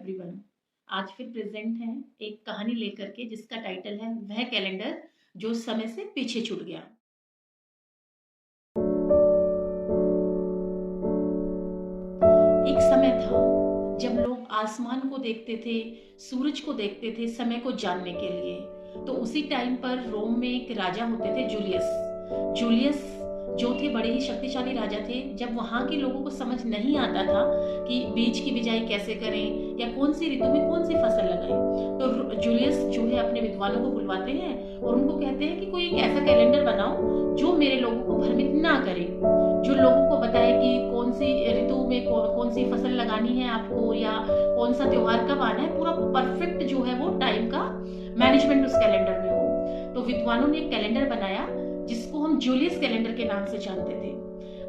Everyone. आज फिर present हैं एक कहानी लेकर के जिसका टाइटल है वह कैलेंडर जो समय से पीछे छूट गया। एक समय था जब लोग आसमान को देखते थे, सूरज को देखते थे समय को जानने के लिए। तो उसी टाइम पर रोम में एक राजा होते थे, जूलियस। जूलियस जो थे बड़े ही शक्तिशाली राजा थे। जब वहाँ के लोगों को समझ नहीं आता था कि बीज की बिजाई कैसे करें या कौन सी ऋतु में कौन सी फसल लगाएं, तो जूलियस जो है अपने विद्वानों को बुलवाते हैं और उनको कहते हैं कि कोई एक ऐसा कैलेंडर बनाओ जो मेरे लोगों को भ्रमित ना करे, जो लोगों को बताए कि कौन सी ऋतु में कौन सी फसल लगानी है आपको या कौन सा त्योहार कब आना है। पूरा परफेक्ट जो है वो टाइम का मैनेजमेंट उस कैलेंडर में हो। तो विद्वानों ने एक कैलेंडर बनाया जिसको हम जूलियस कैलेंडर के नाम से जानते थे।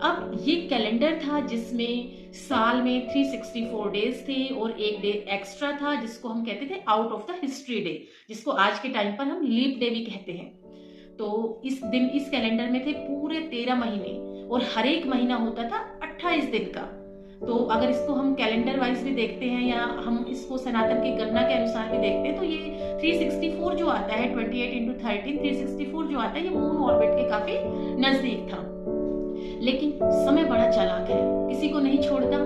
अब ये कैलेंडर था जिसमें साल में 364 डेज थे और एक डे एक्स्ट्रा था जिसको हम कहते थे out of the history day, जिसको आज के टाइम पर हम लीप डे भी कहते हैं। तो इस दिन इस कैलेंडर में थे पूरे 13 महीने और हर एक महीना होता था 28 दिन का। तो अगर इसको हम कैलेंडर वाइज भी देखते हैं या हम इसको सनातन की गणना के अनुसार भी देखते हैं तो ये 364 जो आता है 28 इंटू 13 364 जो आता है ये मून ऑर्बिट के काफी नजदीक था। लेकिन समय बड़ा चालाक है, किसी को नहीं छोड़ता।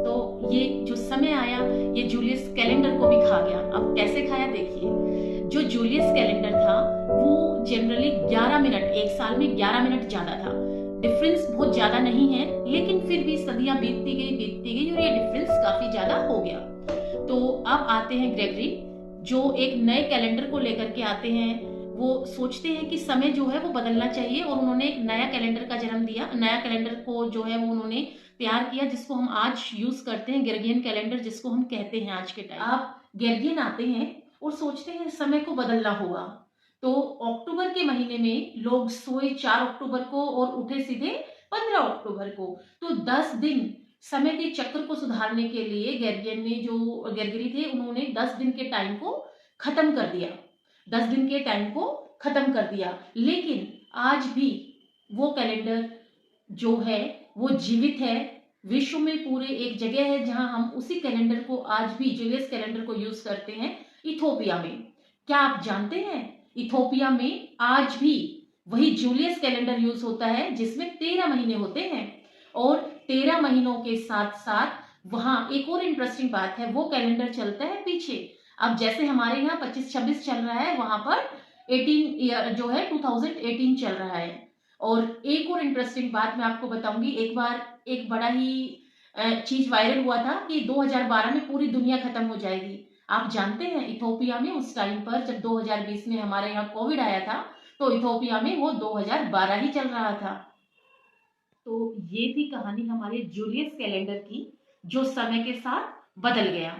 तो ये जो समय आया ये जूलियस कैलेंडर को भी खा गया। अब कैसे खाया देखिए। जो जूलियस कैलेंडर था वो जनरली 11 मिनट, एक साल में 11 मिनट ज्यादा था। डिफरेंस बहुत ज्यादा नहीं है, लेकिन फिर भी सदियां बीतती गई और ये डिफरेंस काफी ज्यादा हो गया। तो अब आते हैं ग्रेगरी, जो एक नए कैलेंडर को लेकर के आते हैं। वो सोचते हैं कि समय जो है वो बदलना चाहिए और उन्होंने एक नया कैलेंडर का जन्म दिया। नया कैलेंडर को जो है वो उन्होंने तैयार किया जिसको हम आज यूज करते हैं, ग्रेगरियन कैलेंडर जिसको हम कहते हैं आज के टाइम। अब ग्रेगरियन आते हैं और सोचते हैं समय को बदलना होगा। तो अक्टूबर के महीने में लोग सोए 4 अक्टूबर को और उठे सीधे 15 अक्टूबर को। तो 10 दिन समय के चक्र को सुधारने के लिए ग्रेगरी थे उन्होंने 10 दिन के टाइम को खत्म कर दिया। 10 दिन के टाइम को खत्म कर दिया। लेकिन आज भी वो कैलेंडर जो है वो जीवित है। विश्व में पूरे एक जगह है जहां हम उसी कैलेंडर को आज भी जूलियस कैलेंडर को यूज करते हैं, इथोपिया में। क्या आप जानते हैं इथोपिया में आज भी वही जूलियस कैलेंडर यूज होता है जिसमें 13 महीने होते हैं और 13 महीनों के साथ साथ वहां एक और इंटरेस्टिंग बात है, वो कैलेंडर चलता है पीछे। अब जैसे हमारे यहाँ 25-26 चल रहा है, वहां पर 18 ईयर जो है 2018 चल रहा है। और एक और इंटरेस्टिंग बात मैं आपको बताऊंगी। एक बार एक बड़ा ही चीज वायरल हुआ था कि 2012 में पूरी दुनिया खत्म हो जाएगी। आप जानते हैं इथोपिया में उस टाइम पर जब 2020 में हमारे यहाँ कोविड आया था तो इथोपिया में वो 2012 ही चल रहा था। तो ये थी कहानी हमारे जूलियस कैलेंडर की जो समय के साथ बदल गया।